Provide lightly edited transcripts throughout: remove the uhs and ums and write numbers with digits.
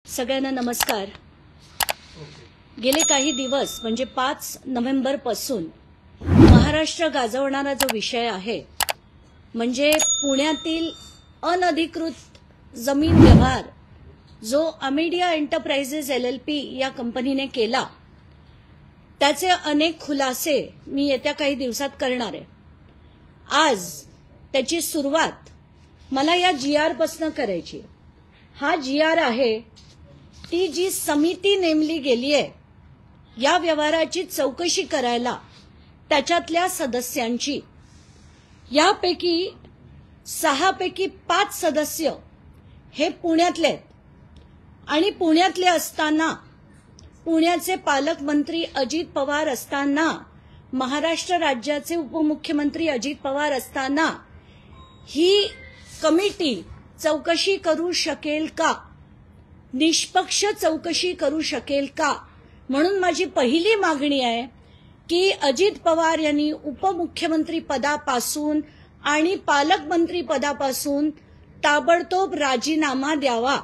सगळ्यांना नमस्कार। गेले काही दिवस म्हणजे 5 नोव्हेंबर पासून महाराष्ट्र गाजवणारा जो विषय आहे म्हणजे पुण्यातील अनधिकृत जमीन व्यवहार जो अमेडिया एंटरप्राइजेस LLP या कंपनीने केला त्याचे अनेक खुलासे मी येत्या काही दिवसात करणार आहे। आज त्याची सुरुवात मला या GR पासून करायची। हा GR आहे ती जी समिती नेमली गेली आहे या व्यवहाराची चौकशी करायला त्याच्यातल्या सदस्यांची। यापैकी 6 पैकी 5 सदस्य हे पुण्यातले आहेत आणि पुण्यातले असताना पुण्याचे पालकमंत्री अजित पवार असताना महाराष्ट्र राज्याचे उपमुख्यमंत्री अजित पवार असताना ही कमिटी चौकशी करू शकेल का, निष्पक्ष चौकशी करू शकेल का, म्हणून माझी पहिली मागणी आहे की अजित पवार यांनी उपमुख्यमंत्री पदापासून आणि पालकमंत्री पदापासून ताबडतोब राजीनामा द्यावा।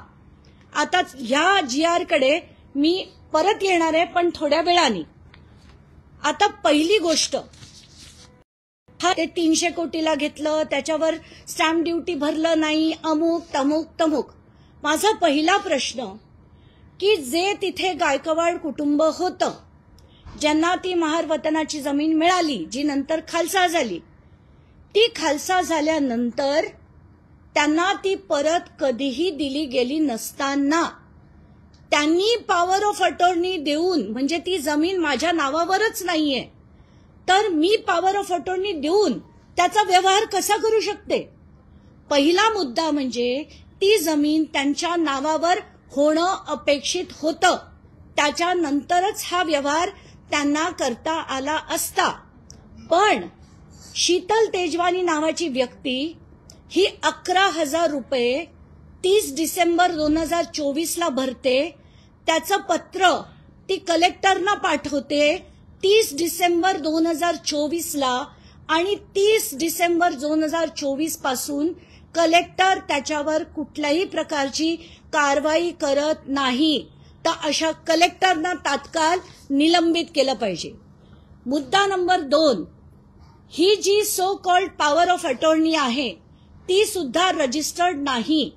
आता ह्या GR कडे मी परत येणार आहे पण थोड्या वेळाने। आता पहिली गोष्ट, हा ते 300 कोटीला घेतलं, त्याच्यावर स्टॅम्प ड्युटी भरलं नाही, अमुक तमुक तमुक। माझा पहिला प्रश्न की जे तिथे गायकवाड कुटुंब होतं, ज्यांना ती महार वतनाची जमीन मिळाली जी नंतर खालसा झाली, ती खालसा झाल्यानंतर त्यांना ती परत कधीही दिली गेली नसताना त्यांनी पॉवर ऑफ अटॉर्नी देऊन, म्हणजे ती जमीन माझ्या नावावरच नाहीये तर मी पॉवर ऑफ अटॉर्नी देऊन त्याचा व्यवहार कसा करू शकते। पहिला मुद्दा म्हणजे ती जमीन त्यांच्या नावावर होणं अपेक्षित होतं, त्याच्यानंतरच हा व्यवहार त्यांना करता आला असता। पण शीतल तेजवानी नावाची व्यक्ती ही 11,000 रुपये 30 डिसेंबर 2024 ला भरते, त्याचं पत्र ती कलेक्टरना पाठवते 30 डिसेंबर 2024 ला आणि 30 डिसेंबर 2024 पासून कलेक्टर त्याच्यावर कुठल्याही प्रकारची कारवाई करत नाही। तर अशा कलेक्टरना तात्काळ निलंबित केलं पाहिजे। मुद्दा नंबर 2, ही जी so called power of attorney आहे ती सुद्धा रजिस्टर्ड नाही।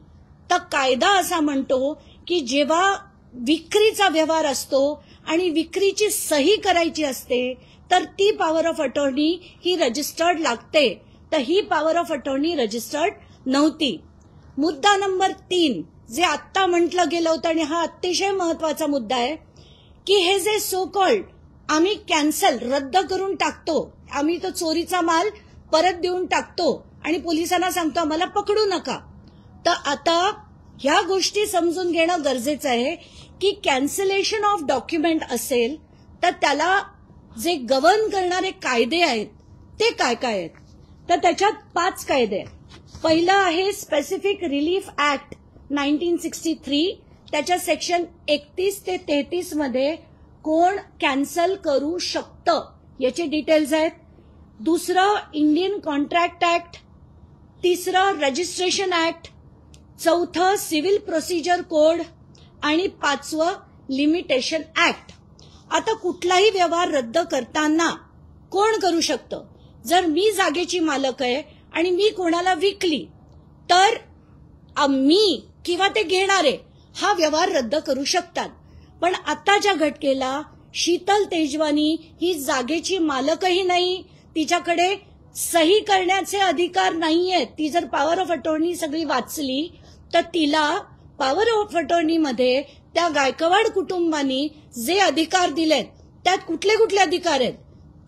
तर कायदा असा म्हणतो की जेव्हा विक्रीचा व्यवहार असतो आणि विक्रीची सही करायची असते तर ती power of attorney he registered लागते, तर ही पॉवर ऑफ अटॉर्नी रजिस्टर्ड नव्हती। मुद्दा नंबर 3 जे आत्ता म्हटलं गेलं होतं आणि हा अतिशय महत्वाचा मुद्दा आहे की हे जे सो कॉल्ड आम्ही कॅन्सल रद्द करून टाकतो, आम्ही तो चोरीचा माल परत देऊन टाकतो आणि पोलिसांना सांगतो आम्हाला पकडू नका। तर आता ह्या गोष्टी समजून घेणं गरजेचं आहे की कॅन्सलेशन ऑफ डॉक्युमेंट असेल तर त्याला जे गव्हर्न करणारे कायदे आहेत ते काय काय आहेत। तर त्याच्यात 5 कायदे आहेत। पहिला आहे स्पेसिफिक रिलीफ ऍक्ट 1963, त्याच्या सेक्शन 31 ते 33 मध्ये कोण कॅन्सल करू शकतं याचे डिटेल्स आहेत। दुसरं इंडियन कॉन्ट्रॅक्ट ऍक्ट, तिसरं रजिस्ट्रेशन ऍक्ट, चौथं सिव्हिल प्रोसिजर कोड आणि 5वं लिमिटेशन ऍक्ट। आता कुठलाही व्यवहार रद्द करताना कोण करू शकतं, जर मी जागेची मालक आहे आणि मी कोणाला विकली तर मी किंवा ते घेणारे हा व्यवहार रद्द करू शकतात। पण आताच्या घटनेला शीतल तेजवानी ही जागेची मालकही नाही, तिच्याकडे सही करण्याचे अधिकार नाहीयेत। ती जर पॉवर ऑफ अटॉर्नी सगळी वाचली तर तिला पॉवर ऑफ अटॉर्नी मध्ये त्या गायकवाड कुटुंबानी जे अधिकार दिलेत त्यात कुठले कुठले अधिकार आहेत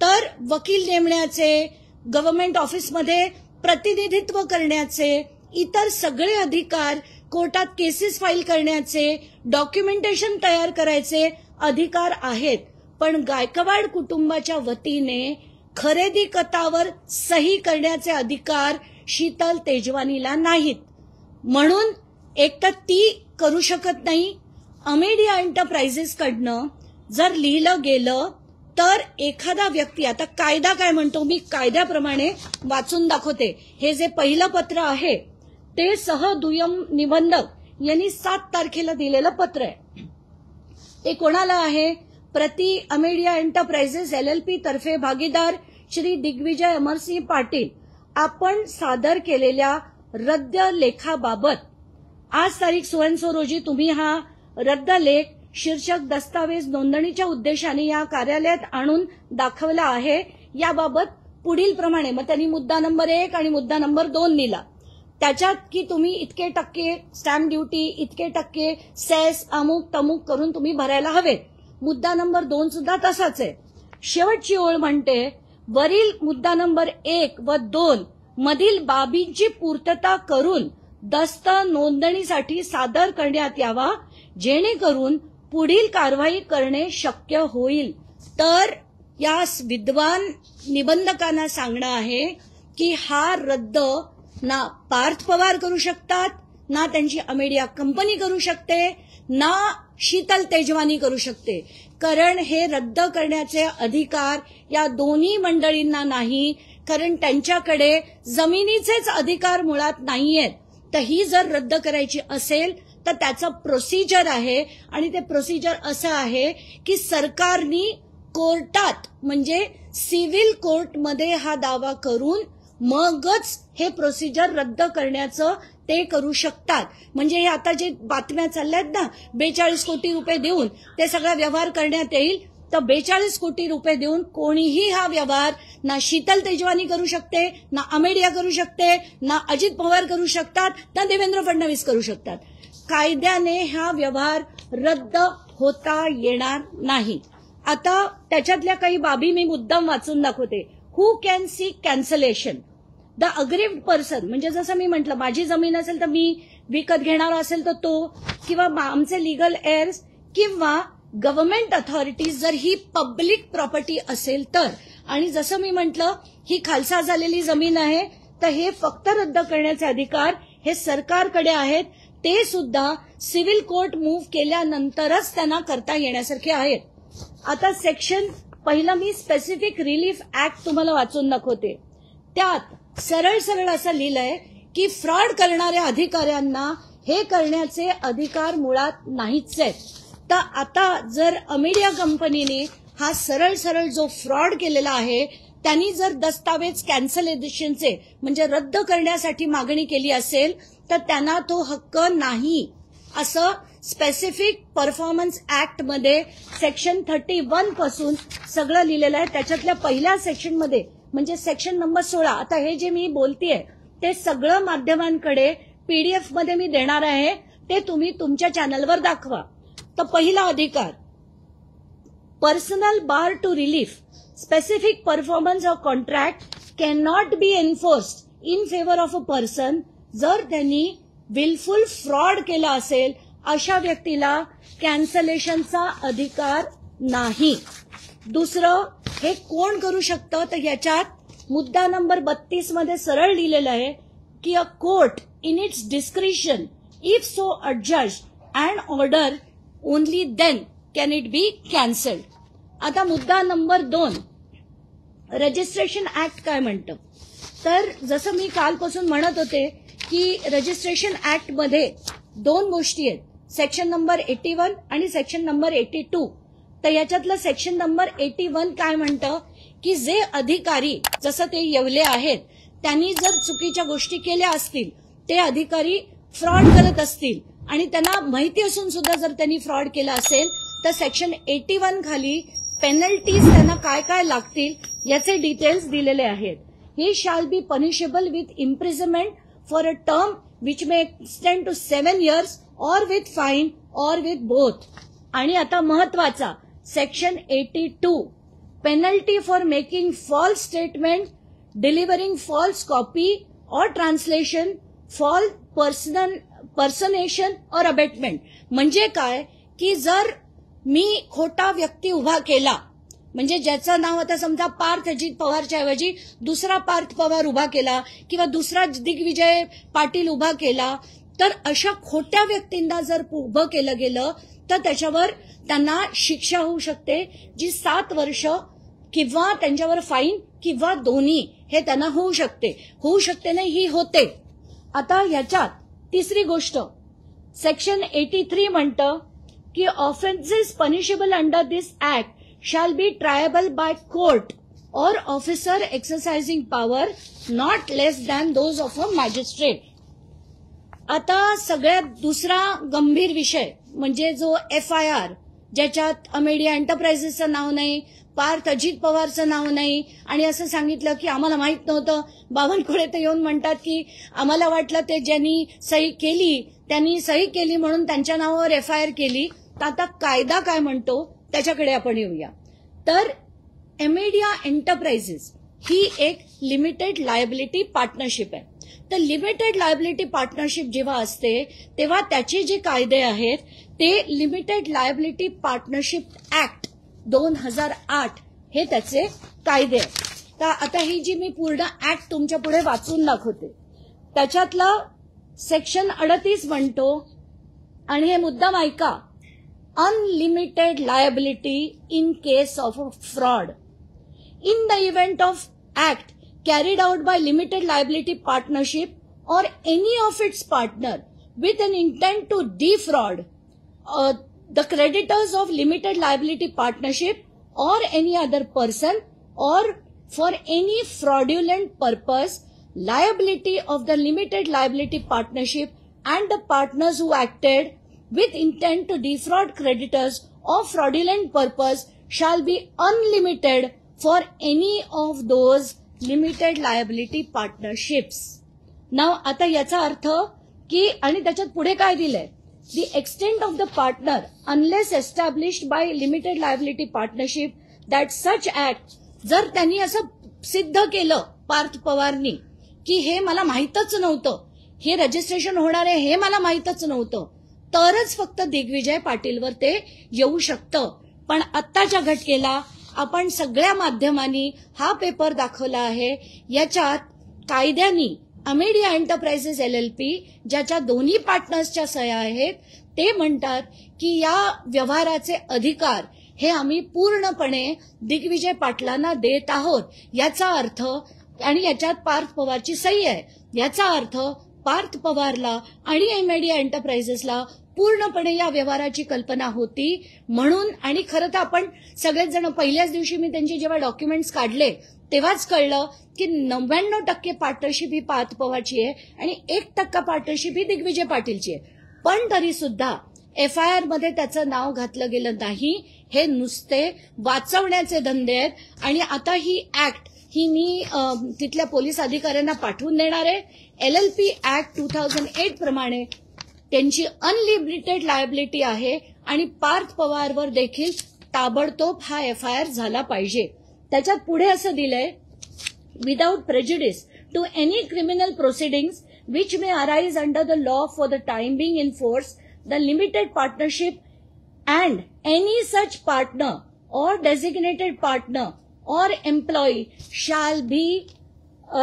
तर वकील नेमण्याचे, गव्हर्नमेंट ऑफिसमध्ये प्रतिनिधित्व करण्याचे, इतर सगळे अधिकार, कोर्टात केसेस फाईल करण्याचे, डॉक्युमेंटेशन तयार करायचे अधिकार आहेत। पण गायकवाड कुटुंबाच्या वतीने खरेदी खतावर सही करण्याचे अधिकार शीतल तेजवानीला नाहीत, म्हणून एक तर ती करू शकत नाही। अमेडिया एंटरप्राइजेस कडनं जर लिहिलं गेलं तर एखादा व्यक्ती, आता कायदा काय म्हणतो मी कायद्याप्रमाणे वाचून दाखवते। हे जे पहिलं पत्र आहे ते सह दुय्यम निबंधक यांनी 7 तारखेला दिलेलं पत्र आहे. ते कोणाला आहे? प्रति अमेडिया एंटरप्राइजेस LLP तर्फे भागीदार श्री दिग्विजय अमरसिंह पाटील आपण सादर केलेल्या रद्द लेखाबाबत आज तारीख सोळा रोजी तुम्ही हा रद्द लेख शीर्षक दस्तावेज नोंदणीच्या उद्देशाने या कार्यालयात आणून दाखवला आहे. याबाबत पुढील प्रमाणे मग त्यांनी मुद्दा नंबर 1 आणि मुद्दा नंबर 2 लिहिला. त्याच्यात की तुम्ही इतके टक्के स्टॅम्प ड्युटी, इतके टक्के सेस, अमुक तमुक करून तुम्ही भरायला हवेत. मुद्दा नंबर 2 सुद्धा तसाच आहे. शेवटची ओळ म्हणते वरील मुद्दा नंबर 1 व 2 मधील बाबींची पूर्तता करून दस्त नोंदणीसाठी सादर करण्यात यावा, जेणेकरून पुढील कारवाई करणे शक्य होईल. तर या विद्वान निबंधकांना सांगणं आहे की हा रद्द ना पार्थ पवार करू शकतात, ना त्यांची अमेडिया कंपनी करू शकते, ना शीतल तेजवानी करू शकते. कारण हे रद्द करण्याचे अधिकार या दोन्ही मंडळींना नाही, कारण त्यांच्याकडे जमिनीचेच अधिकार मुळात नाहीयेत. तर ही जर रद्द करायची असेल तर त्याचं प्रोसिजर आहे आणि ते प्रोसिजर असं आहे की सरकारनी कोर्टात म्हणजे सिव्हिल कोर्टमध्ये हा दावा करून मगच हे प्रोसिजर रद्द करण्याचं ते करू शकतात. म्हणजे हे आता जे बातम्या चालल्यात ना 42 कोटी रुपये देऊन ते सगळा व्यवहार करण्यात येईल, तर 42 कोटी रुपये देऊन कोणीही हा व्यवहार ना शीतल तेजवानी करू शकते, ना अमेडिया करू शकते, ना अजित पवार करू शकतात, ना देवेंद्र फडणवीस करू शकतात. कायद्याने हा व्यवहार रद्द होता येणार नाही. आता त्याच्यातल्या काही बाबी मी मुद्दाम वाचून दाखवते. Who can sick cancellation? The aggrieved person, म्हणजे जसं मी म्हटलं माझी जमीन असेल तर मी विकत घेणारा असेल तर तो, किंवा आमचे लिगल एअर्स, किंवा गव्हर्नमेंट अथॉरिटीज जर ही पब्लिक प्रॉपर्टी असेल तर. आणि जसं मी म्हटलं ही खालसा झालेली जमीन आहे, तर हे फक्त रद्द करण्याचे अधिकार हे सरकारकडे आहेत. ते सुद्धा सिव्हिल कोर्ट मूव्ह केल्यानंतरच त्यांना करता येण्यासारखे आहेत. आता सेक्शन पहिलं मी स्पेसिफिक रिलीफ ऍक्ट तुम्हाला वाचून दाखवते. त्यात सरळ सरळ असं लिहिलंय की फ्रॉड करणाऱ्या अधिकाऱ्यांना हे करण्याचे अधिकार मुळात नाहीच आहेत. तर आता जर अमेडिया कंपनीने हा सरळ सरळ जो फ्रॉड केलेला आहे, त्यांनी जर दस्तावेज कॅन्सलेशनचे म्हणजे रद्द करण्यासाठी मागणी केली असेल तर त्यांना तो हक्क नाही, असं स्पेसिफिक परफॉर्मन्स ऍक्ट मध्ये सेक्शन 31 पासून सगळं लिहिलेलं आहे. त्याच्यातल्या पहिल्या सेक्शन मध्ये म्हणजे सेक्शन नंबर 16. आता हे जे मी बोलतेय ते सगळं माध्यमांकडे PDF मध्ये मी देणार आहे, ते तुम्ही तुमच्या चॅनलवर दाखवा. तर पहिला अधिकार, personal bar to relief specific performance of contract can not be enforced in favour of a person. जर त्यांनी विलफुल फ्रॉड केला असेल अशा व्यक्तीला कॅन्सलेशनचा अधिकार नाही. दुसरं, हे कोण करू शकतं? तर याच्यात मुद्दा नंबर 32 मध्ये सरळ लिहिलेलं आहे की a court in its discretion if so adjust and order only then can it be cancelled. आता मुद्दा नंबर 2, रजिस्ट्रेशन ऍक्ट काय म्हणतं? तर जसं मी कालपासून म्हणत होते की रजिस्ट्रेशन ऍक्ट मध्ये 2 गोष्टी आहेत, सेक्शन नंबर 81 आणि सेक्शन नंबर 82. तर याच्यातलं सेक्शन नंबर 81 काय म्हणतं की जे अधिकारी जसं ते येवले आहेत त्यांनी जर चुकीच्या गोष्टी केल्या असतील, ते अधिकारी फ्रॉड करत असतील आणि त्यांना माहिती असून सुद्धा जर त्यांनी फ्रॉड केला असेल तर सेक्शन 81 खाली पेनल्टीज त्यांना काय काय लागतील याचे डिटेल्स दिलेले आहेत. He shall be punishable with imprisonment for a term which may extend to 7 years or with fine or with both. आणि आता महत्वाचा section 82, penalty for making false statement, delivering false copy or translation, false personation or abetment. म्हणजे काय की जर मी खोटा व्यक्ती उभा केला, म्हणजे ज्याचं नाव आता समजा पार्थ अजित पवारच्या ऐवजी दुसरा पार्थ पवार उभा केला किंवा दुसरा दिग्विजय पाटील उभा केला, तर अशा खोट्या व्यक्तींना जर उभं केलं गेलं तर त्याच्यावर त्यांना शिक्षा होऊ शकते, जी 7 वर्ष किंवा त्यांच्यावर फाईन किंवा दोन्ही हे त्यांना होऊ शकते नाही, ही होते. आता ह्याच्यात तिसरी गोष्ट, सेक्शन 83 म्हणतं की offences punishable under this act shall be tribal by court or officer exercising power not less than those of a magistrate. आता सगळ्यात दुसरा गंभीर विषय म्हणजे जो FIR, ज्याच्यात अमेडिया एंटरप्राइजेसचं नाव नाही, पार्थ अजित पवारचं नाव नाही, आणि असं सांगितलं की आम्हाला माहित नव्हतं. बावनकुळे तर येऊन म्हणतात की आम्हाला वाटलं ते ज्यांनी सही केली त्यांनी सही केली म्हणून त्यांच्या नावावर FIR केली. तर आता कायदा काय म्हणतो त्याच्याकडे आपण येऊया. तर अमेडिया एंटरप्राइजेस ही एक लिमिटेड लायबिलिटी पार्टनरशिप आहे. तर लिमिटेड लायबिलिटी पार्टनरशिप जेव्हा असते तेव्हा त्याचे जे कायदे आहेत ते लिमिटेड लायबिलिटी पार्टनरशिप ऍक्ट 2008 हे त्याचे कायदे आहेत. तर आता ही जी मी पूर्ण ऍक्ट तुमच्या पुढे वाचून दाखवते त्याच्यातला सेक्शन 38 म्हणतो, आणि हे मुद्दाम ऐका, unlimited liability in case of fraud. In the event of act carried out by limited liability partnership or any of its partner with an intent to defraud the creditors of limited liability partnership or any other person or for any fraudulent purpose, liability of the limited liability partnership and the partners who acted with intent to defraud creditors of fraudulent purpose shall be unlimited for any of those limited liability partnerships. Now आता याचा अर्थ की, आणि त्याच्यात पुढे काय दिलंय, the extent of the partner unless established by limited liability partnership that such act, जर त्यांनी असं सिद्ध केलं पार्थ पवारनी की हे मला माहीतच नव्हतं, हे रजिस्ट्रेशन होणार आहे हे मला माहीतच नव्हतं, तरच फक्त दिग्विजय पाटीलवर ते येऊ शकतं. पण आत्ताच्या घटनेला आपण सगळ्या माध्यमांनी हा पेपर दाखवला आहे. याच्यात कायद्यानी अमेडिया एंटरप्राइजेस LLP, ज्याच्या दोन्ही पार्टनर्सच्या सह्या आहेत, ते म्हणतात की या व्यवहाराचे अधिकार हे आम्ही पूर्णपणे दिग्विजय पाटलांना देत आहोत. याचा अर्थ, आणि याच्यात पार्थ पवारची सही आहे, याचा अर्थ पार्थ पवारला आणि अमेडिया एंटरप्राइजेसला पूर्णपणे या व्यवहाराची कल्पना होती म्हणून. आणि खरं तर आपण सगळेच जण पहिल्याच दिवशी मी त्यांचे जेव्हा डॉक्युमेंट्स काढले तेव्हाच कळलं की 99% पार्टनरशिप ही पार्थ पवारची आहे आणि 1% पार्टनरशिप ही दिग्विजय पाटीलची आहे. पण तरी सुद्धा FIR मध्ये त्याचं नाव घातलं गेलं नाही. हे नुसते वाचवण्याचे धंदे आहेत. आणि आता ही ऍक्ट ही मी तिथल्या पोलीस अधिकाऱ्यांना पाठवून देणार आहे. LLP ऍक्ट 2008 प्रमाणे त्यांची अनलिमिटेड लायबिलिटी आहे आणि पार्थ पवारवर देखील ताबडतोब हा FIR झाला पाहिजे. त्याच्यात पुढे असं दिलंय, without prejudice to any criminal proceedings which may arise under the law for the time being in force, the limited partnership and any such partner or designated partner or employee shall be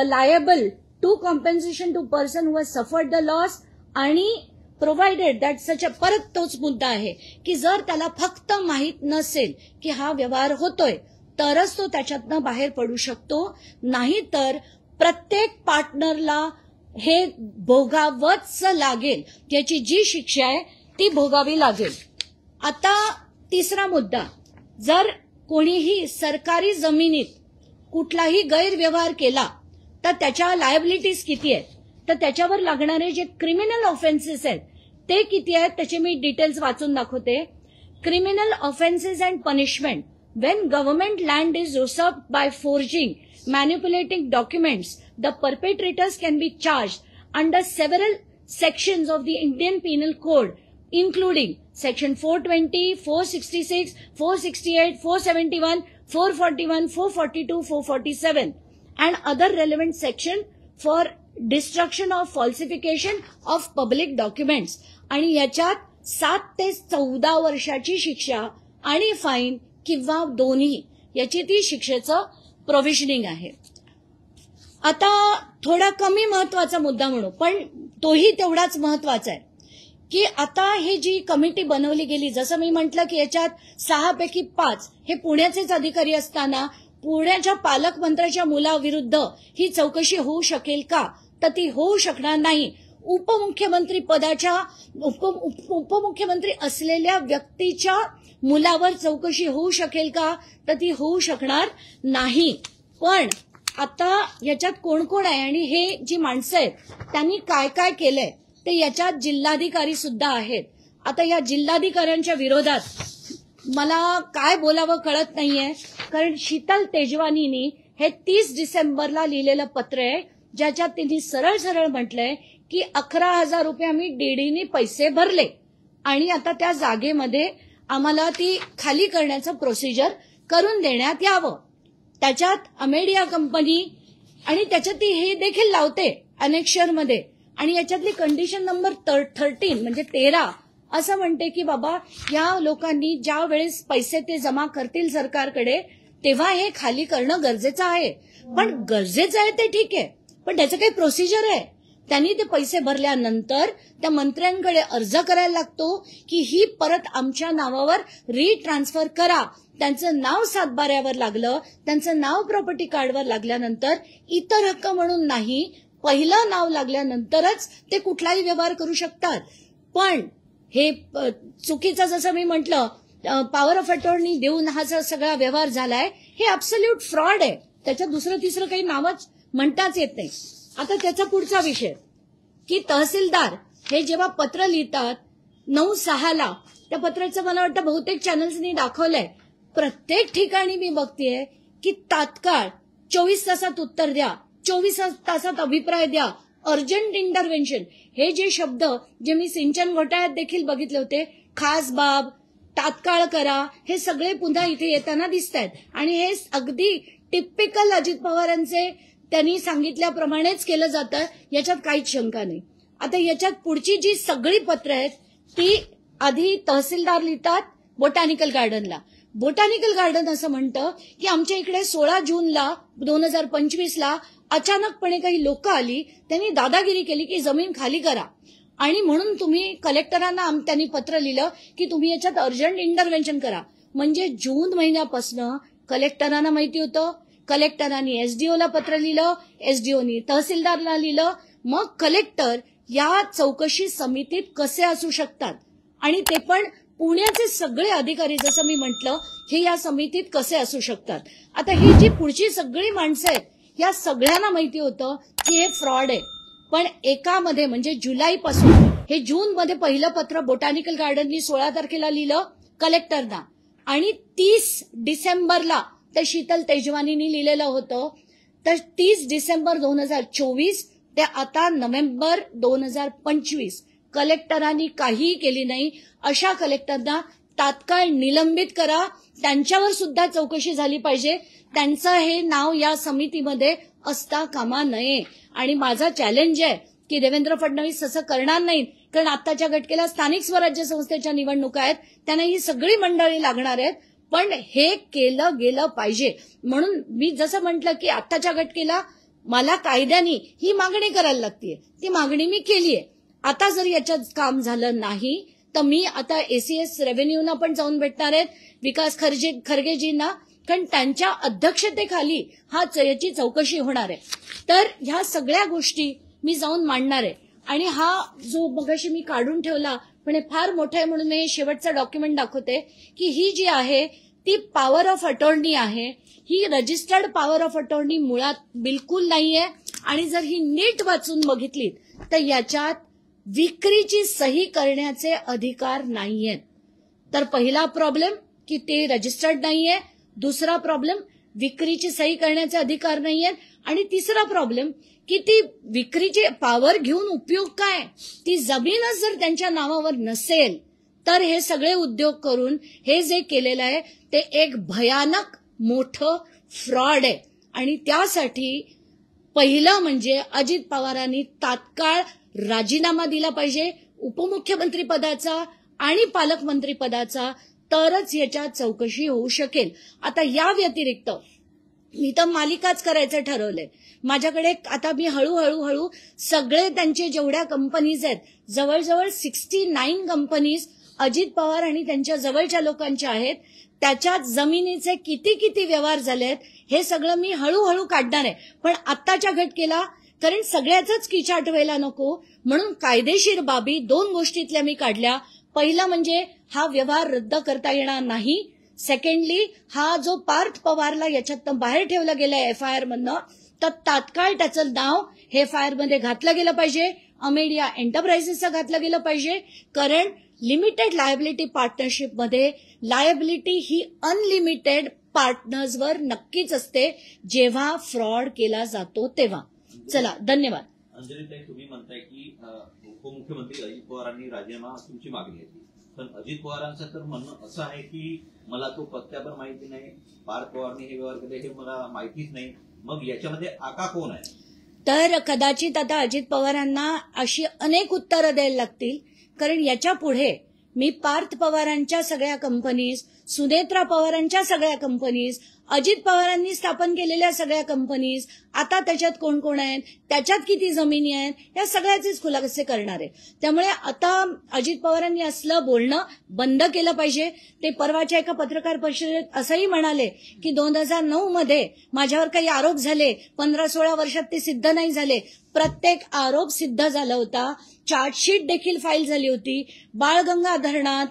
liable to compensation to person who has suffered the loss, आणि provided that such a, परत तोच मुद्दा आहे की जर त्याला फक्त माहीत नसेल की हा व्यवहार होतोय तरच तो त्याच्यातनं बाहेर पडू शकतो, नाहीतर प्रत्येक पार्टनरला हे भोगावंच लागेल. याची जी शिक्षा आहे ती भोगावी लागेल. आता तिसरा मुद्दा, जर कोणीही सरकारी जमिनीत कुठलाही गैरव्यवहार केला तर त्याच्या लायबिलिटीज किती आहेत, तर त्याच्यावर लागणारे जे क्रिमिनल ऑफेन्सेस आहेत ते किती आहेत त्याचे मी डिटेल्स वाचून दाखवते. Criminal offences and punishment when government land is usurped by forging, manipulating documents, the perpetrators can be charged under several sections of the Indian Penal Code, including section 420, 466, 468, 471, 441, 442, 447 and other relevant section for destruction of falsification of public documents. आणि याच्यात 7 ते 14 वर्षाची शिक्षा आणि fine किंवा दोन्ही याची ती शिक्षेचं प्रोव्हिजनिंग आहे. आता थोडा कमी महत्वाचा मुद्दा म्हणू पण तोही तेवढाच महत्वाचा आहे की आता हे जी कमिटी बनवली गेली, जसं मी म्हटलं की याच्यात 6 पैकी 5 हे पुण्याचेच अधिकारी असताना पुण्याच्या पालकमंत्र्याच्या मुलाविरुद्ध ही चौकशी होऊ शकेल का, तर ती होऊ शकणार नाही. उपमुख्यमंत्री पदाच्या उपमुख्यमंत्री असलेल्या व्यक्तीच्या मुलावर चौकशी होऊ शकेल का? तर ती होऊ शकणार नाही. पण आता याच्यात कोण कोण आहे आणि हे जी माणसं आहेत त्यांनी काय काय केलंय ते याच्यात जिल्हाधिकारी सुद्धा आहेत. आता या जिल्हाधिकाऱ्यांच्या विरोधात मला काय बोलावं कळत नाहीये, कारण शीतल तेजवानीनी हे 30 डिसेंबरला लिहिलेलं पत्र आहे ज्याच्यात त्यांनी सरळ सरळ म्हटलंय की 11,000 रुपये आम्ही डीडीने पैसे भरले आणि आता त्या जागेमध्ये आम्हाला ती खाली करण्याचं प्रोसिजर करून देण्यात यावं. त्याच्यात अमेडिया कंपनी आणि त्याच्यात ती हे देखील लावते अनेक्षरमध्ये आणि याच्यातली कंडिशन नंबर 13 म्हणजे 13 असं म्हणते की बाबा या लोकांनी ज्या वेळेस पैसे ते जमा करतील सरकारकडे तेव्हा हे खाली करणं गरजेचं आहे. पण गरजेचं आहे ते ठीक आहे, पण त्याचं काही प्रोसिजर आहे. त्यांनी ते पैसे भरल्यानंतर त्या मंत्र्यांकडे अर्ज करायला लागतो की ही परत आमच्या नावावर रिट्रान्सफर करा. त्यांचं नाव सातबाऱ्यावर लागलं, त्यांचं नाव प्रॉपर्टी कार्डवर लागल्यानंतर इतर हक्क म्हणून नाही, पहिलं नाव लागल्यानंतरच ते कुठलाही व्यवहार करू शकतात. पण हे चुकीचं जसं मी म्हटलं पॉवर ऑफ अटॉर्नी देऊन हा जो सगळा व्यवहार झालाय हे ॲब्सोल्यूट फ्रॉड आहे. त्याच्यात दुसरं तिसरं काही नावच म्हणताच येत नाही. आता त्याचा पुढचा विषय की तहसीलदार हे जेव्हा पत्र लिहितात 9/6ला, त्या पत्राचं मला वाटतं बहुतेक चॅनल्सनी दाखवलंय. प्रत्येक ठिकाणी मी बघतेय की तात्काळ 24 तासात उत्तर द्या, 24 तासात अभिप्राय द्या, अर्जंट इंटरव्हेन्शन, हे जे शब्द जे मी सिंचन घोटाळ्यात देखील बघितले होते, खास बाब, तात्काळ करा, हे सगळे पुन्हा इथे येताना दिसत आहेत. आणि हे अगदी टिपिकल अजित पवारांचे त्यांनी सांगितल्याप्रमाणेच केलं जातं, याच्यात काहीच शंका नाही. आता याच्यात पुढची जी सगळी पत्र आहेत ती आधी तहसीलदार लिहितात बोटॅनिकल गार्डनला. बोटॅनिकल गार्डन असं म्हणतं की आमच्या इकडे 16 जूनला 2025ला अचानकपणे काही लोक आली, त्यांनी दादागिरी केली की जमीन खाली करा आणि म्हणून तुम्ही कलेक्टरांना त्यांनी पत्र लिहिलं की तुम्ही याच्यात अर्जंट इंटरव्हेन्शन करा. म्हणजे जून महिन्यापासून कलेक्टरांना माहिती होतं, कलेक्टरांनी एसडीओला पत्र लिहिलं, एसडीओनी तहसीलदारला लिहिलं, मग कलेक्टर या चौकशी समितीत कसे असू शकतात आणि ते पण पुण्याचे सगळे अधिकारी, जसं मी म्हटलं, हे या समितीत कसे असू शकतात. आता ही जी पुढची सगळी माणसं आहेत या सगळ्यांना माहिती होतं की हे फ्रॉड आहे. पण एकामध्ये म्हणजे जुलैपासून हे जूनमध्ये पहिलं पत्र बोटॅनिकल गार्डननी 16 तारखेला लिहिलं कलेक्टरना आणि 30 डिसेंबरला ते शीतल तेजवानीनी लिहिलेलं होतं. तर 30 डिसेंबर 2024 ते आता नोव्हेंबर 2025 कलेक्टरांनी काहीही केली नाही. अशा कलेक्टरना तात्काळ निलंबित करा, त्यांच्यावर सुद्धा चौकशी झाली पाहिजे, त्यांचं हे नाव या समितीमध्ये असता कामा नये. आणि माझा चॅलेंज आहे की देवेंद्र फडणवीस असं करणार नाहीत, कारण आत्ताच्या घटकेला स्थानिक स्वराज्य संस्थेच्या निवडणुका आहेत, त्यांना ही सगळी मंडळी लागणार आहेत. पण हे केलं गेलं पाहिजे. म्हणून मी जसं म्हटलं की आत्ताच्या घटकेला मला कायद्याने ही मागणी करायला लागतीये, ती मागणी मी केली आहे. आता जर याच्यात काम झालं नाही तर मी आता एसीएस रेव्हेन्यूना पण जाऊन भेटणार आहेत, विकास खरगेजींना, कारण त्यांच्या अध्यक्षतेखाली याची चौकशी होणार आहे. तर ह्या सगळ्या गोष्टी मी जाऊन मांडणार आहे. आणि हा जो मगाशी मी काढून ठेवला पण हे फार मोठं आहे म्हणून मी शेवटचं डॉक्युमेंट दाखवते की ही जी आहे ती पॉवर ऑफ अटॉर्नी आहे. ही रजिस्टर्ड पॉवर ऑफ अटॉर्नी मुळात बिलकुल नाहीये. आणि जर ही नीट वाचून बघितली तर याच्यात विक्रीची सही करण्याचे अधिकार नाहीयेत. तर पहिला प्रॉब्लेम की ते रजिस्टर्ड नाहीये, दुसरा प्रॉब्लेम विक्रीची सही करण्याचे अधिकार नाहीयेत, आणि तिसरा प्रॉब्लेम की ती विक्रीची पॉवर घेऊन उपयोग काय, ती जमीनच जर त्यांच्या नावावर नसेल तर हे सगळे उद्योग करून हे जे केलेलं आहे ते एक भयानक मोठं फ्रॉड आहे. आणि त्यासाठी पहिलं म्हणजे अजित पवारांनी तात्काळ राजीनामा दिला पाहिजे उपमुख्यमंत्री पदाचा आणि पालकमंत्री पदाचा, तरच याच्यात चौकशी होऊ शकेल. आता या व्यतिरिक्त मी तर मालिकाच करायचं ठरवलंय. माझ्याकडे आता मी हळूहळू सगळे त्यांचे जेवढ्या कंपनीज आहेत, जवळजवळ 69 कंपनीज अजित पवार आणि त्यांच्या जवळच्या लोकांच्या आहेत, त्याच्यात जमिनीचे किती व्यवहार झालेत हे सगळं मी हळूहळू काढणार आहे. पण आत्ताच्या घटकेला कारण सगळ्याच किचाट व्हायला नको म्हणून कायदेशीर बाबी 2 गोष्टीतल्या मी काढल्या. पहिला म्हणजे हा व्यवहार रद्द करता येणार नाही. सेकंडली, हा जो पार्थ पवारला याच्यात बाहेर ठेवला गेलाय FIR मधनं, तर तात्काळ त्याचं नाव हे FIR मध्ये घातलं गेलं पाहिजे, अमेडिया एंटरप्राइजेसचं घातलं गेलं पाहिजे. कारण लिमिटेड लायबिलिटी पार्टनरशिपमध्ये लायबिलिटी ही अनलिमिटेड पार्टनर्सवर नक्कीच असते जेव्हा फ्रॉड केला जातो तेव्हा. चला, धन्यवाद. अंजलीताई, तुम्ही म्हणताय की उपमुख्यमंत्री अजित पवारांनी राजीनामा तुमची मागणी आहे, पण अजित पवारांचं तर म्हणणं असं आहे की मला तो पत्त्यावर माहिती नाही, पार्थ पवारने हे व्यवहार केले हे मला माहितीच नाही. मग याच्यामध्ये आका कोण आहे? तर कदाचित आता अजित पवारांना अशी अनेक उत्तरं द्यायला लागतील. कारण याच्या पुढे मी पार्थ पवारांच्या सगळ्या कंपनीज, सुनेत्रा पवारांच्या सगळ्या कंपनीज, अजित पवारांनी स्थापन केलेल्या सगळ्या कंपनीज, आता त्याच्यात कोण कोण आहेत, त्याच्यात किती जमिनी आहेत, या सगळ्याचेच खुलासे करणार आहे. त्यामुळे आता अजित पवारांनी असलं बोलणं बंद केलं पाहिजे. ते परवाच्या एका पत्रकार परिषदेत असंही म्हणाले की 2009 मध्ये माझ्यावर काही आरोप झाले, 15-16 वर्षात ते सिद्ध नाही झाले. प्रत्येक आरोप सिद्ध झाला होता. चार्जशीट देखील फाईल झाली होती. बाळगंगा धरणात,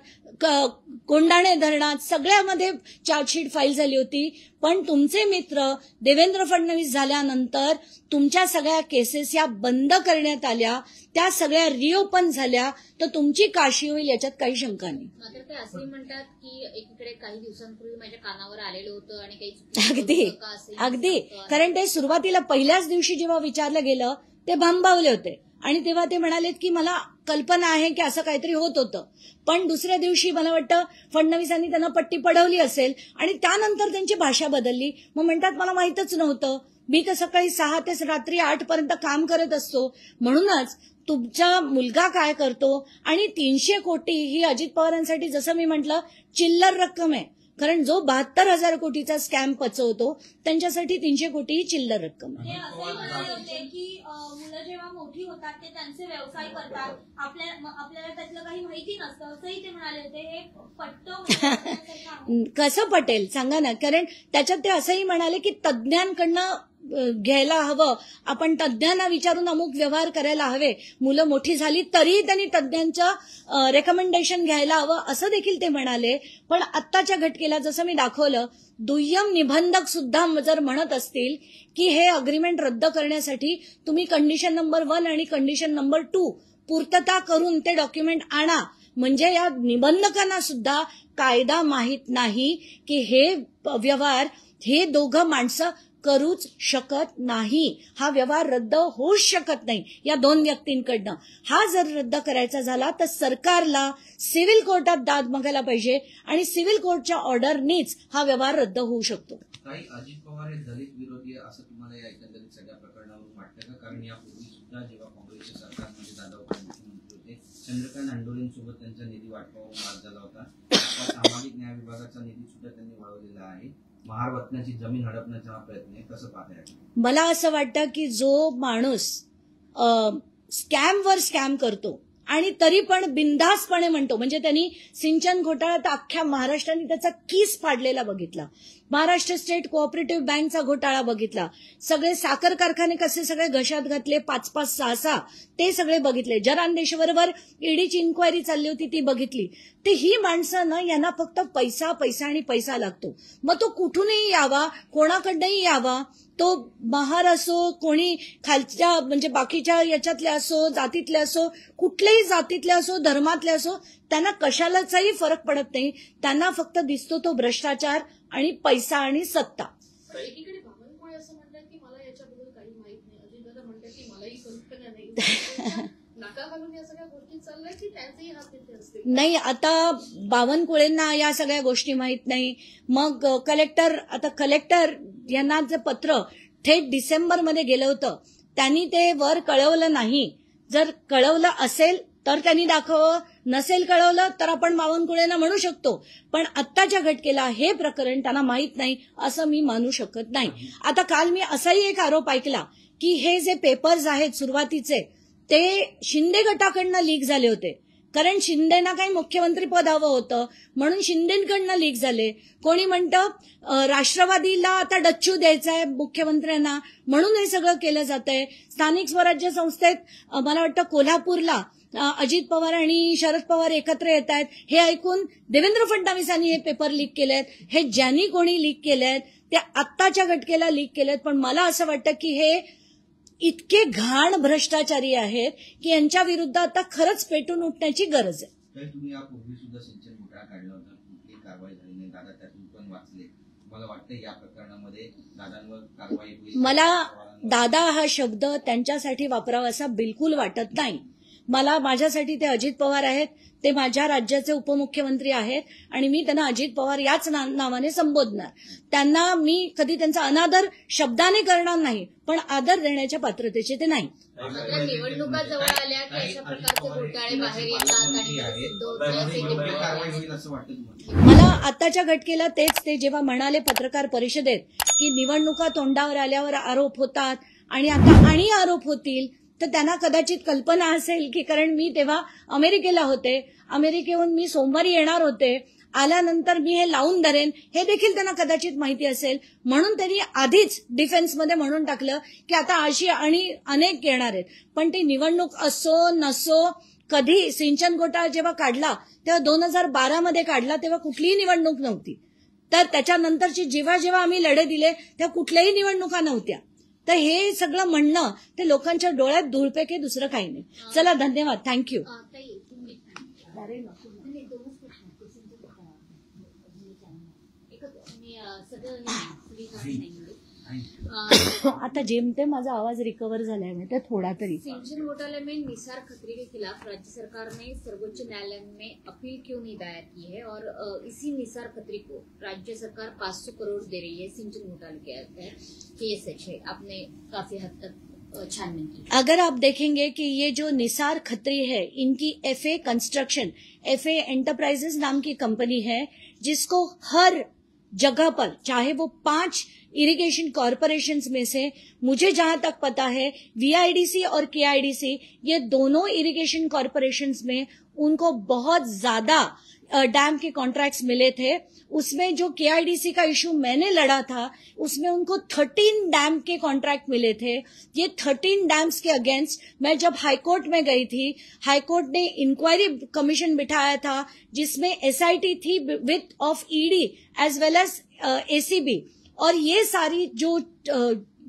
कोंडाणे धरणात सगळ्यामध्ये चार्जशीट फाईल झाली होती. पण तुमचे मित्र देवेंद्र फडणवीस झाल्यानंतर तुमच्या सगळ्या केसेस या बंद करण्यात आल्या, त्या सगळ्या रिओपन झाल्या, तर तुमची काशी होईल याच्यात काही शंका नाही. मात्र ते असंही म्हणतात की एकीकडे काही दिवसांपूर्वी माझ्या कानावर आलेलं होतं आणि अगदी अगदी कारण ते सुरुवातीला पहिल्याच दिवशी जेव्हा विचारलं गेलं ते भांबावले होते आणि तेव्हा ते म्हणालेत की मला कल्पना आहे की असं काहीतरी होत होतं. पण दुसऱ्या दिवशी मला वाटतं फडणवीसांनी त्यांना पट्टी पडवली असेल आणि त्यानंतर त्यांची भाषा बदलली. मग म्हणतात मला माहीतच नव्हतं, मी तर सकाळी 6 ते रात्री 8 पर्यंत काम करत असतो. म्हणूनच तुमचा मुलगा काय करतो आणि 300 कोटी ही अजित पवारांसाठी जसं मी म्हटलं चिल्लर रक्कम आहे. कारण जो 72,000 कोटीचा स्कॅम पचवतो त्यांच्यासाठी 300 कोटी ही चिल्लर रक्कम आहे. ते असंही म्हणाले होते की मुलं जेव्हा मोठी होतात ते त्यांचे व्यवसाय करतात, आपल्याला त्यातलं काही माहिती नसतं असंही ते म्हणाले होते. हे पटतं कसं पटेल सांगा ना. कारण त्याच्यात ते असंही म्हणाले की तज्ज्ञांकडनं घ्यायला हवं, आपण तज्ज्ञांना विचारून अमुक व्यवहार करायला हवे. मुलं मोठी झाली तरी त्यांनी तज्ज्ञांचं रेकमेंडेशन घ्यायला हवं असं देखील ते म्हणाले. पण आत्ताच्या घटकेला जसं मी दाखवलं, दुय्यम निबंधक सुद्धा जर म्हणत असतील की हे अग्रीमेंट रद्द करण्यासाठी तुम्ही कंडिशन नंबर 1 आणि कंडिशन नंबर 2 पूर्तता करून ते डॉक्युमेंट आणा, म्हणजे या निबंधकांना सुद्धा कायदा माहीत नाही की हे व्यवहार हे दोघं माणसं करूच शकत नाही. हा व्यवहार रद्द होऊच शकत नाही या 2 व्यक्तींकडनं. हा जर रद्द करायचा झाला तर सरकारला सिव्हिल कोर्टात दाद मागायला पाहिजे आणि सिव्हिल कोर्टच्या ऑर्डरनीच हा व्यवहार रद्द होऊ शकतो. काही अजित पवार हे दलित विरोधी असं तुम्हाला या एकंदरीत सगळ्या प्रकरणावरून वाटतं का? कारण यापूर्वी सुद्धा जेव्हा काँग्रेसच्या सरकारमध्ये दादा मुख्यमंत्री होते, चंद्रकांत नांडोळेंसोबत त्यांचा निधी वाटपावर वाद झाला होता. आता सामाजिक न्याय विभागाचा निधी सुद्धा त्यांनी वळवलेला आहे. महारत्नाची जमीन हडपण्याचा हा प्रयत्न आहे, कसं पाहताय? मला असं वाटतं की जो माणूस स्कॅमवर स्कॅम करतो आणि तरी पण बिनधास्तपणे म्हणतो, म्हणजे त्यांनी सिंचन घोटाळा अख्ख्या महाराष्ट्राने त्याचा कीस फाडलेला बघितला, महाराष्ट्र स्टेट कोऑपरेटिव्ह बँकचा घोटाळा बघितला, सगळे साखर कारखाने कसे सगळे घशात घातले 5-5, 6-6 ते सगळे बघितले, जरांदेशवरवर ईडीची इन्क्वायरी चालली होती ती बघितली. ते ही माणसं ना, यांना फक्त पैसा पैसा आणि पैसा लागतो. मग तो कुठूनही यावा, कोणाकडनंही यावा, तो महार असो, कोणी खालच्या म्हणजे बाकीच्या याच्यातले असो, जातीतले असो, कुठल्याही जातीतले असो, धर्मातले असो, त्यांना कशालाचाही फरक पडत नाही. त्यांना फक्त दिसतो तो भ्रष्टाचार आणि पैसा आणि सत्ता. एकीकडे बावनकुळे असं म्हणतात की मला याच्याबद्दल काही माहित नाही, अजितदादा म्हणतात की मलाही कल्पना नाही. नाका घालून या सगळ्या गोष्टी चालल्या की त्यांचेही हात तिथे असते. नाही, आता बावनकुळेंना या सगळ्या गोष्टी माहित नाही. मग कलेक्टर यांना जे पत्र थेट डिसेंबरमध्ये गेलं होतं, त्यांनी ते वर कळवलं नाही. जर कळवलं असेल तर त्यांनी दाखवावं, नसेल कळवलं तर आपण बावनकुळेंना म्हणू शकतो. पण आत्ताच्या घटकेला हे प्रकरण त्यांना माहित नाही असं मी मानू शकत नाही. आता काल मी असाही एक आरोप ऐकला की हे जे पेपर्स आहेत सुरुवातीचे ते शिंदे गटाकडनं लीक झाले होते. कारण शिंदेना काही मुख्यमंत्री पद हवं होतं म्हणून शिंदेकडनं लीक झाले. कोणी म्हणतं राष्ट्रवादीला आता डच्चू द्यायचा आहे मुख्यमंत्र्यांना म्हणून हे सगळं केलं जातंय. स्थानिक स्वराज्य संस्थेत मला वाटतं कोल्हापूरला अजित पवार आणि शरद पवार एकत्र येत आहेत हे ऐकून देवेंद्र फडणवीसांनी हे पेपर लीक केलेत. हे ज्यांनी कोणी लीक केलेत ते आत्ताच्या घटकेला लीक केलेत. पण मला असं वाटतं की हे इतके घाण भ्रष्टाचारी आहेत की यांच्या विरुद्ध आता खरंच पेटून उठण्याची गरज आहे. तर तुम्ही यापूर्वी सुद्धा सिंचन घोटाळा काढला होता, कुठलीही कारवाई झाली नाही, दादा त्यातून पण वाचले. मला वाटतं या प्रकरणामध्ये दादांवर कारवाई होईल. मला दादा हा शब्द त्यांच्यासाठी वापरावा असा बिलकुल वाटत नाही. माझ्यासाठी ते अजित पवार आहेत, ते माझ्या राज्याचे उपमुख्यमंत्री आहेत आणि मी त्यांना अजित पवार याच नावाने संबोधणार. त्यांना मी कधी त्यांचा अनादर शब्दाने करणार नाही, पण आदर देण्याच्या पात्रतेचे ते नाही. निवडणुका जवळ आल्या की अशा प्रकारचे घोटाळे बाहेर येतात कारवाई होईल असं वाटतं तुम्हाला? मला आताच्या घटकेला ते जेव्हा म्हणाले पत्रकार परिषदेत की निवडणुका तोंडावर आल्यावर आरोप होतात आणि आता आणि आरोप होतील, तर त्यांना कदाचित कल्पना असेल की कारण मी तेव्हा अमेरिकेला होते, अमेरिकेहून मी सोमवारी येणार होते, आल्यानंतर मी हे लावून धरेन हे देखील त्यांना कदाचित माहिती असेल. म्हणून त्यांनी आधीच डिफेन्समध्ये म्हणून टाकलं की आता अशी आणि अनेक येणार आहेत. पण ती निवडणूक असो नसो, कधी सिंचन घोटाळा जेव्हा काढला तेव्हा 2012 काढला तेव्हा कुठलीही निवडणूक नव्हती. तर त्याच्यानंतरची जेव्हा जेव्हा आम्ही लढे दिले तेव्हा कुठल्याही निवडणुका नव्हत्या. तर हे सगळं म्हणणं ते लोकांच्या डोळ्यात धूळपेके दुसरं काही नाही. चला धन्यवाद, थँक्यू. आता जेमतेम माझा आवाज रिकवर झालाय माहिती थोड़ा तरी. सिंचन घोटाले में निसार खत्री के खिलाफ राज्य सरकार ने सर्वोच्च न्यायालय में अपील क्यों नहीं दायर की है और इसी निसार खत्री को राज्य सरकार 500 करोड़ दे रही है सिंचन घोटाले के तहत, ये सच है? आपने काफी हद तक छानबीन की. अगर आप देखेंगे कि ये जो निसार खत्री है इनकी FA कंस्ट्रक्शन, FA एंटरप्राइजेस नाम की कंपनी है जिसको हर जगह पर चाहे वो 5 इरिगेशन कॉरपोरेशंस में से मुझे जहां तक पता है VIDC और KIDC ये दोनों इरिगेशन कॉरपोरेशंस में उनको बहुत ज्यादा डैम के कॉन्ट्रैक्ट्स मिले थे. उसमें जो KIDC का इशू मैंने लड़ा था उसमें उनको 13 डैम के कॉन्ट्रैक्ट मिले थे. ये 13 डैम्स के अगेंस्ट मैं जब हाईकोर्ट में गई थी, हाईकोर्ट ने इंक्वायरी कमीशन बिठाया था जिसमें SIT थी with of ED as well as ACB और ये सारी जो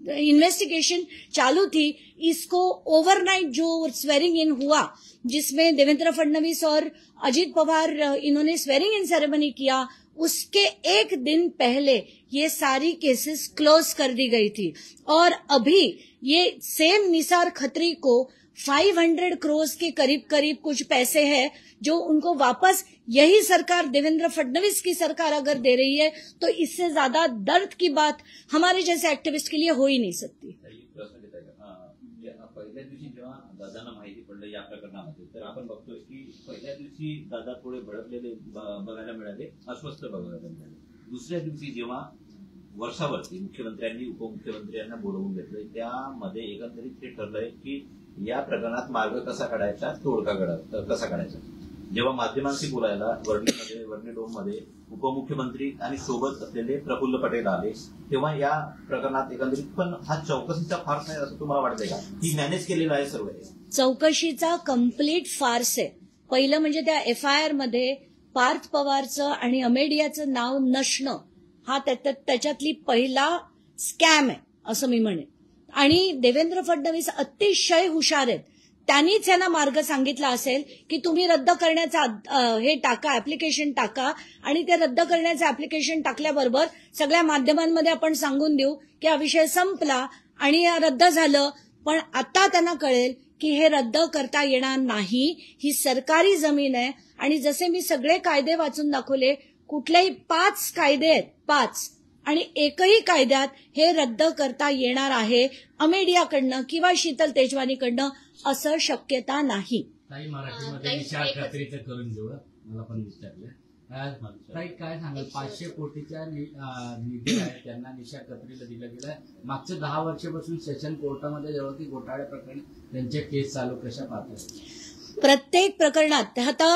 इन्वेस्टिगेशन चालू थी इसको ओवरनाइट जो स्वेरिंग इन हुआ जिसमें देवेंद्र फडणवीस और अजित पवार इन्होंने स्वेरिंग इन सेरेमनी किया, उसके एक दिन पहले ये सारी केसेस क्लोज कर दी गई थी. और अभी ये सेम निसार खत्री को 500 करोड़ के करीब कुछ पैसे हैं जो उनको वापस यही सरकार देवेंद्र फडणवीस की सरकार अगर दे रही है तो इससे ज्यादा दर्द की बात हमारे जैसे एक्टिविस्ट के लिए हो ही नहीं सकती. पहिल्या दिवशी जेव्हा दादांना माहिती पडलं या प्रकरणामध्ये तर आपण बघतोय की पहिल्या दिवशी दादा थोडे भडकलेले बघायला मिळाले, अस्वस्थ बघायला मिळाले. दुसऱ्या दिवशी जेव्हा वर्षावरती मुख्यमंत्र्यांनी उपमुख्यमंत्र्यांना बोलवून घेतलंय त्यामध्ये एकंदरीत हे ठरलंय की या प्रकरणात मार्ग कसा काढायचा, तोडगा कसा काढायचा. जेव्हा माध्यमांशी बोलायला वर्णी डोममध्ये उपमुख्यमंत्री आणि सोबत असलेले प्रफुल्ल पटेल आले तेव्हा या प्रकरणात एकंदरीत पण हा चौकशीचा फार्स नाही असं तुम्हाला वाटतंय का? ही मॅनेज केलेलं आहे सर्व? चौकशीचा कम्प्लीट फार्स आहे. पहिलं म्हणजे त्या FIR मध्ये पार्थ पवारचं आणि अमेडियाचं नाव नसणं हा त्याच्यातली पहिला स्कॅम आहे असं मी म्हणेन. आणि देवेंद्र फडणवीस अतिशय हुशार आहेत. त्यांनीच यांना मार्ग सांगितला असेल की तुम्ही रद्द करण्याचा हे टाका, ऍप्लिकेशन टाका आणि ते रद्द करण्याचं ऍप्लिकेशन टाकल्याबरोबर सगळ्या माध्यमांमध्ये आपण सांगून देऊ की हा विषय संपला आणि रद्द झालं. पण आता त्यांना कळेल की हे रद्द करता येणार नाही. ही सरकारी जमीन आहे आणि जसे मी सगळे कायदे वाचून दाखवले कुठलेही 5 कायदे आहेत, 5 आणि एकही कायद्यात हे रद्द करता येणार आहे अमेडियाकडनं किंवा शीतल तेजवानीकडनं असं शक्यता नाही. ताई मराठीमध्ये निसार खत्रीचं करून घेऊ. मला पण विचारलं ताई काय सांगाल 500 कोटीच्या निधी आहेत त्यांना निसार खत्रीला दिलं गेलं. मागच्या 10 वर्षापासून सेशन कोर्टामध्ये जेव्हा की घोटाळे प्रकरणी त्यांचे केस चालू, कशा पाहतात? प्रत्येक प्रकरणात आता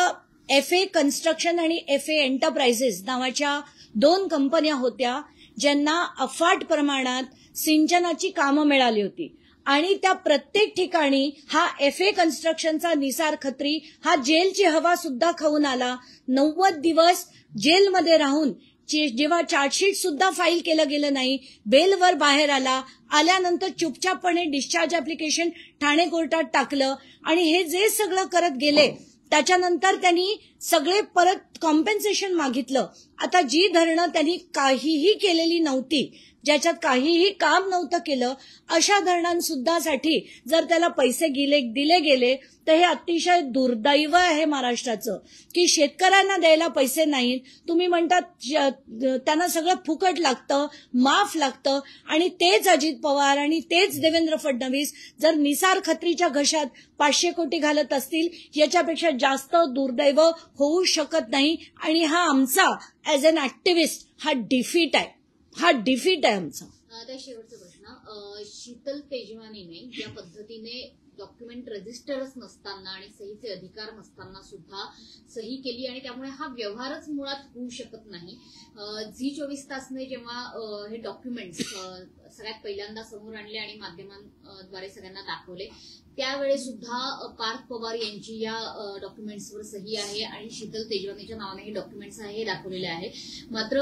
FA कन्स्ट्रक्शन आणि FA एंटरप्राइजेस नावाच्या 2 कंपन्या होत्या ज्यांना अफाट प्रमाणात सिंचनाची कामं मिळाली होती आणि त्या प्रत्येक ठिकाणी हा FA कन्स्ट्रक्शनचा निसार खत्री हा जेलची हवा सुद्धा खाऊन आला. 90 दिवस जेलमध्ये राहून जेव्हा चार्जशीट सुद्धा फाईल केलं गेलं नाही, बेलवर बाहेर आल्यानंतर चुपचापणे डिस्चार्ज ऍप्लिकेशन ठाणे कोर्टात टाकलं आणि हे जे सगळं करत गेले त्याच्यानंतर त्यांनी सगळे परत कॉम्पेन्सेशन मागितलं. आता जी धरणं त्यांनी काहीही केलेली नव्हती, ज्याच्यात काहीही काम नव्हतं केलं, अशा धरणांसुद्धासाठी जर त्याला पैसे दिले गेले तर हे अतिशय दुर्दैव आहे महाराष्ट्राचं की शेतकऱ्यांना द्यायला पैसे नाहीत. तुम्ही म्हणतात त्यांना सगळं फुकट लागतं, माफ लागतं आणि तेच अजित पवार आणि तेच देवेंद्र फडणवीस जर निसार खत्रीच्या घशात 500 कोटी घालत असतील याच्यापेक्षा जास्त दुर्दैव होऊ शकत नाही. आणि हा आमचा ऍज अन ऍक्टिव्हिस्ट हा डिफीट आहे आमचा. आता शेवटचा प्रश्न, शीतल तेजवानीने ज्या पद्धतीने डॉक्युमेंट रजिस्टरच नसताना आणि सहीचे अधिकार नसताना सुद्धा सही केली आणि त्यामुळे हा व्यवहारच मुळात होऊ शकत नाही. झी24 तासने जेव्हा हे डॉक्युमेंट्स सगळ्यात पहिल्यांदा समोर आणले आणि माध्यमांद्वारे सगळ्यांना दाखवले त्यावेळेस सुद्धा पार्थ पवार यांची या डॉक्युमेंट्सवर सही आहे आणि शीतल तेजवानीच्या नावाने हे डॉक्युमेंट्स आहे हे दाखवलेले आहे. मात्र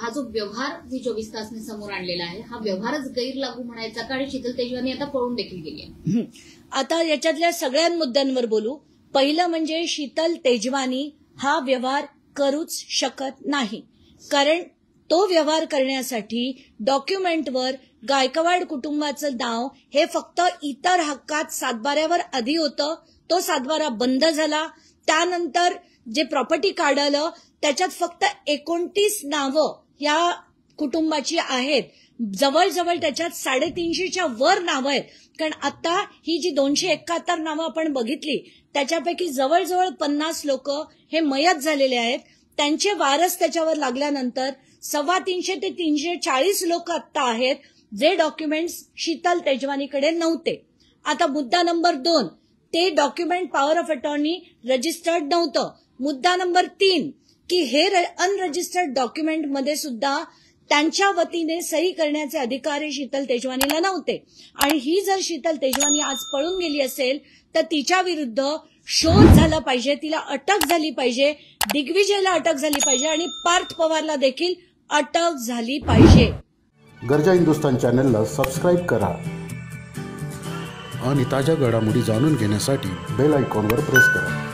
हा जो व्यवहार झी24 तासने समोर आणलेला आहे हा व्यवहारच गैरलागू म्हणायचा का? आणि शीतल तेजवानी आता पळून देखील गेली आहे. आता याच्यातल्या सगळ्या मुद्द्यांवर बोलू. पहिलं म्हणजे शीतल तेजवानी हा व्यवहार करूच शकत नाही, कारण तो व्यवहार करण्यासाठी डॉक्युमेंटवर गायकवाड कुटुंबाचं नाव हे फक्त इतर हक्कात सातबाऱ्यावर आधी होतं, तो सातबारा बंद झाला. त्यानंतर जे प्रॉपर्टी कार्ड आलं त्याच्यात फक्त 29 नावं या कुटुंबाची आहेत. जवळजवळ त्याच्यात 350च्या वर नावं आहेत, कारण आता ही जी 271 नावं आपण बघितली त्याच्यापैकी जवळजवळ 50 लोक हे मयत झालेले आहेत. त्यांचे वारस त्याच्यावर लागल्यानंतर 350 ते 340 लोक आता आहेत जे डॉक्युमेंट्स शीतल तेजवानीकडे नव्हते. आता मुद्दा नंबर 2, ते document power of attorney registered नव्हतं. मुद्दा नंबर 3 की हे अनरजिस्टर्ड डॉक्युमेंट मध्ये सुद्धा त्यांच्या वतीने सही करण्याचे अधिकार हे शीतल तेजवानीला नव्हते. आणि ही जर शीतल तेजवानी आज पळून गेली असेल तर तिच्या विरुद्ध शोध झाला पाहिजे, तिला अटक झाली पाहिजे, दिग्विजयला अटक झाली पाहिजे आणि पार्थ पवारला देखील अटक झाली पाहिजे. गरजा हिंदुस्तान चॅनलला सबस्क्राईब करा आणि ताज्या घडामोडी जाणून घेण्यासाठी बेल आयकॉनवर प्रेस करा.